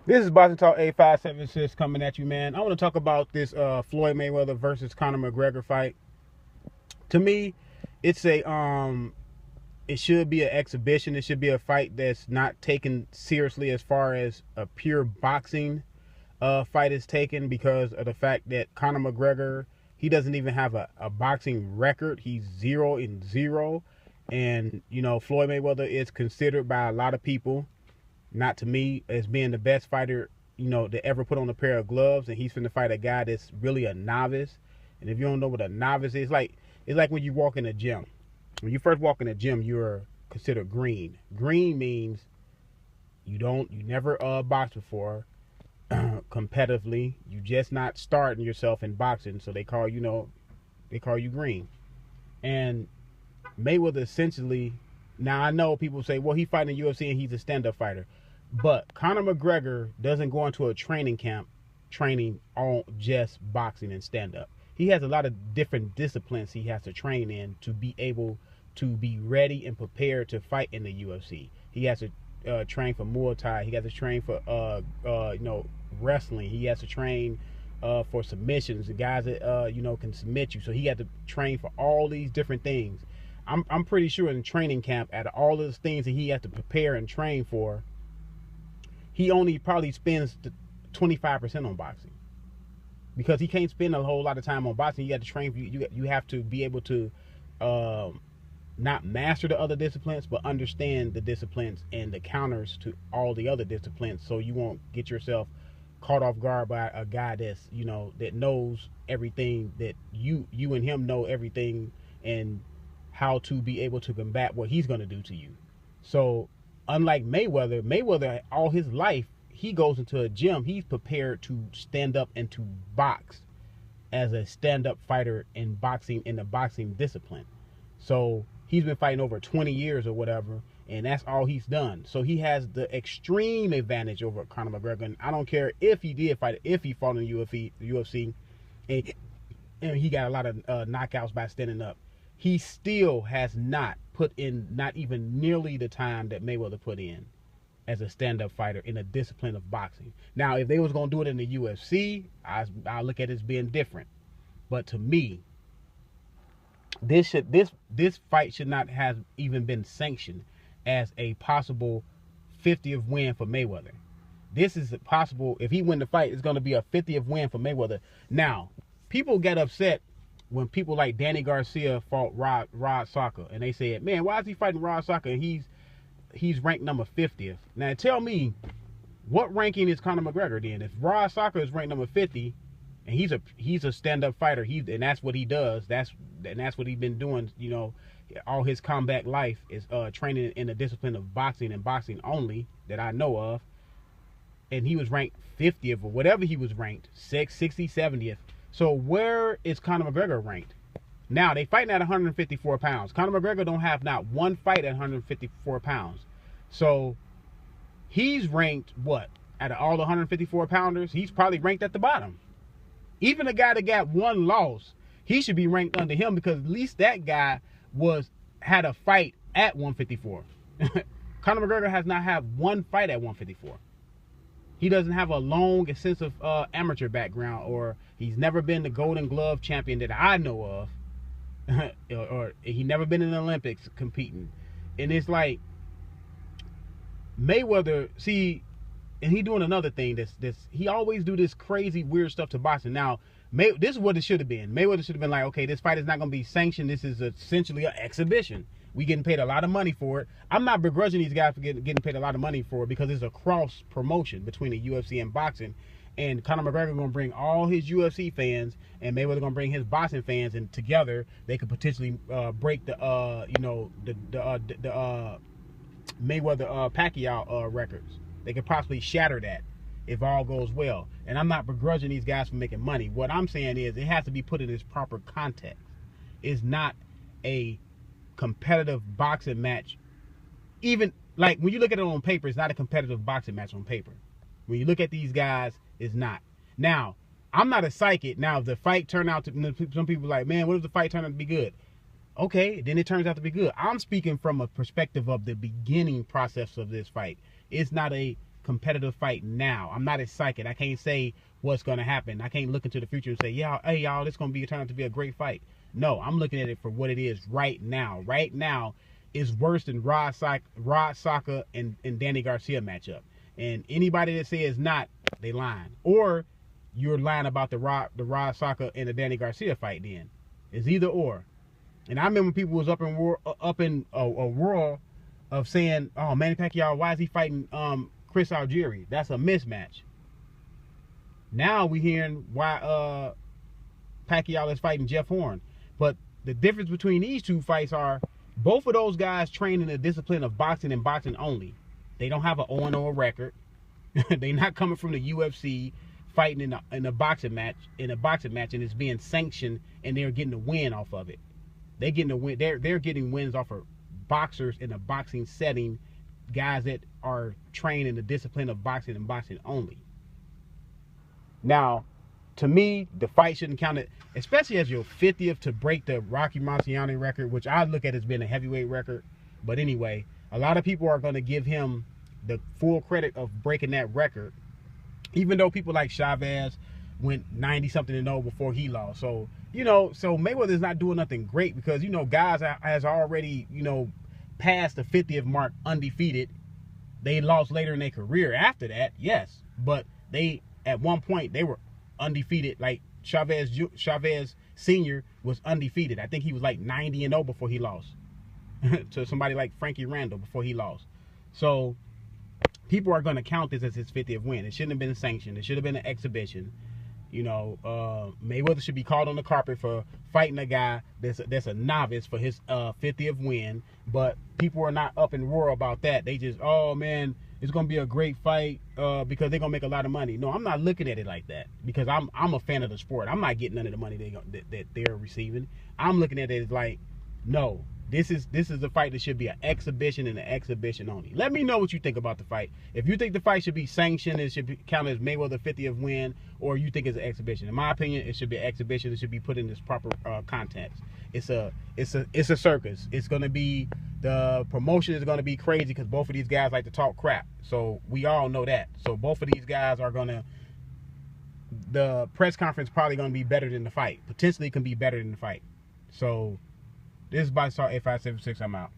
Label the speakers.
Speaker 1: This is Boxing Talk 8576 coming at you, man. I want to talk about this Floyd Mayweather versus Conor McGregor fight. To me, it's it should be an exhibition. It should be a fight that's not taken seriously as far as a pure boxing fight is taken, because of the fact that Conor McGregor, he doesn't even have a boxing record. He's 0-0, and Floyd Mayweather is considered by a lot of people, not to me, as being the best fighter, to ever put on a pair of gloves. And he's finna fight a guy that's really a novice. And if you don't know what a novice is, it's like when you walk in a gym. When you first walk in a gym, you're considered green. Green means you never boxed before competitively. You just not starting yourself in boxing, so they call you green. And Mayweather essentially, now I know people say, well, he fighting in UFC and he's a stand-up fighter. But Conor McGregor doesn't go into a training camp training on just boxing and stand-up. He has a lot of different disciplines he has to train in to be able to be ready and prepared to fight in the UFC. He has to train for Muay Thai. He has to train for wrestling. He has to train for submissions. The guys that can submit you. So he had to train for all these different things. I'm pretty sure in training camp, at all of those things that he has to prepare and train for, he only probably spends 25% on boxing, because he can't spend a whole lot of time on boxing. You have to train. You have to be able to not master the other disciplines, but understand the disciplines and the counters to all the other disciplines, so you won't get yourself caught off guard by a guy that's that knows everything, that you and him know everything, and how to be able to combat what he's going to do to you. So unlike Mayweather all his life, he goes into a gym, he's prepared to stand up and to box as a stand-up fighter in the boxing discipline. So he's been fighting over 20 years or whatever, and that's all he's done. So he has the extreme advantage over Conor McGregor. And I don't care if he fought in the UFC, and he got a lot of knockouts by standing up. He still has not put in not even nearly the time that Mayweather put in as a stand-up fighter in a discipline of boxing. Now, if they was going to do it in the UFC, I look at it as being different. But to me, this fight should not have even been sanctioned as a possible 50th win for Mayweather. This is possible. If he win the fight, it's going to be a 50th win for Mayweather. Now, people get upset when people like Danny Garcia fought Rod Saka, and they said, man, why is he fighting Rod Saka and he's ranked number 50th? Now tell me, what ranking is Conor McGregor then? If Rod Saka is ranked number 50 and he's a stand-up fighter, and that's what he does, that's what he's been doing, all his combat life is training in the discipline of boxing and boxing only, that I know of. And he was ranked 50th or whatever he was ranked, 60, 70th. So where is Conor McGregor ranked? Now, they fighting at 154 pounds. Conor McGregor don't have not one fight at 154 pounds. So he's ranked, what? Out of all the 154 pounders, he's probably ranked at the bottom. Even a guy that got one loss, he should be ranked under him, because at least that guy had a fight at 154. Conor McGregor has not had one fight at 154. He doesn't have a long, extensive amateur background, or he's never been the Golden Glove champion that I know of, or he never been in the Olympics competing. And it's like Mayweather, see, and he doing another thing. He always do this crazy weird stuff to boxing. Now, this is what it should have been. Mayweather should have been like, okay, this fight is not going to be sanctioned. This is essentially an exhibition. We getting paid a lot of money for it. I'm not begrudging these guys for getting paid a lot of money for it, because it's a cross promotion between the UFC and boxing. And Conor McGregor going to bring all his UFC fans, and Mayweather going to bring his boxing fans, and together they could potentially break the Mayweather Pacquiao records. They could possibly shatter that if all goes well. And I'm not begrudging these guys for making money. What I'm saying is, it has to be put in its proper context. It's not a competitive boxing match. Even like when you look at it on paper, it's not a competitive boxing match on paper. When you look at these guys, it's not. Now, I'm not a psychic. Now, if the fight turned out to, some people are like, man, what if the fight turned out to be good? Okay, then it turns out to be good. I'm speaking from a perspective of the beginning process of this fight. It's not a competitive fight now. I'm not a psychic. I can't say what's going to happen. I can't look into the future and say, yeah, hey, y'all, this going to turn out to be a great fight. No, I'm looking at it for what it is right now. Right now is worse than Rod Saka and Danny Garcia matchup. And anybody that says not, they lying. Or you're lying about the Rod Saka and the Danny Garcia fight then. It's either or. And I remember people was up in a world of saying, oh, Manny Pacquiao, why is he fighting Chris Algieri? That's a mismatch. Now we hearing why Pacquiao is fighting Jeff Horn. But the difference between these two fights are both of those guys train in the discipline of boxing and boxing only. They don't have an 0-0 record. They're not coming from the UFC fighting in a boxing match, and it's being sanctioned, and they're getting a win off of it. They're getting a win. They're getting wins off of boxers in a boxing setting, guys that are trained in the discipline of boxing and boxing only. Now, to me, the fight shouldn't count it, especially as your 50th to break the Rocky Marciano record, which I look at as being a heavyweight record. But anyway, a lot of people are going to give him the full credit of breaking that record, even though people like Chavez went 90-something-0 before he lost. So, so Mayweather's not doing nothing great because, guys has already, passed the 50th mark undefeated. They lost later in their career after that, yes. But at one point, they were undefeated. Like Chavez Sr. was undefeated. I think he was like 90-0 before he lost to somebody like Frankie Randall before he lost. So people are going to count this as his 50th win. It shouldn't have been sanctioned. It should have been an exhibition. Mayweather should be called on the carpet for fighting a guy that's a novice for his 50th win. But people are not up in roar about that. They just, oh man, it's gonna be a great fight because they're gonna make a lot of money. No, I'm not looking at it like that because I'm a fan of the sport. I'm not getting none of the money that they're receiving. I'm looking at it as like, no, this is a fight that should be an exhibition and an exhibition only. Let me know what you think about the fight. If you think the fight should be sanctioned, it should be counted as Mayweather 50th win, or you think it's an exhibition. In my opinion, it should be an exhibition. It should be put in this proper context. It's a circus. It's gonna be, the promotion is gonna be crazy because both of these guys like to talk crap. So we all know that. So both of these guys are gonna, the press conference probably gonna be better than the fight. Potentially can be better than the fight. So this is by Star 8576. I'm out.